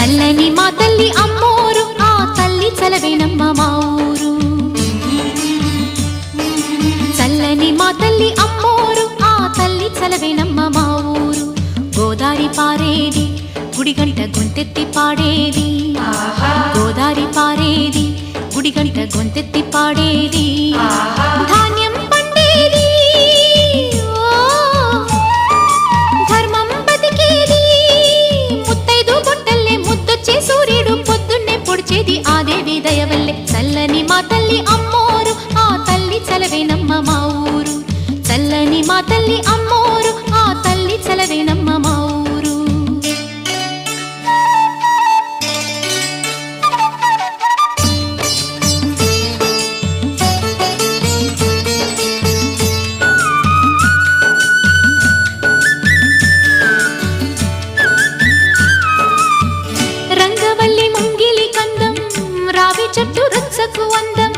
చల్లని మా తల్లి అమ్మోరు ఆ తల్లి చలవేనమ్మ మా ఊరు. చల్లని మా తల్లి అమ్మోరు ఆ తల్లి చలవేనమ్మ మా ఊరు. గోదారి పారేది గుడిగంట గొంతెత్తి పాడేది, గోదారి పారేది గుడిగంట గొంతెత్తి పాడేది. ధాన్యం పండేది ధర్మం బతికేది, ముత్తైదు బొట్టల్లే ముద్దొచ్చే సూర్యుడు పొద్దున్నే పొడిచేది ఆ దేవి దయవల్లే. చల్లని మా తల్లి అమ్మోరు ఆ తల్లి చలవేనమ్మ మా ఊరు. చల్లని మా తల్లి అమ్మోరు ఆ తల్లి చలవేనమ్మ మా ఊరు. రంగవల్లి ముంగిలి కందం రావి చెట్టు రచ్చకు అందం,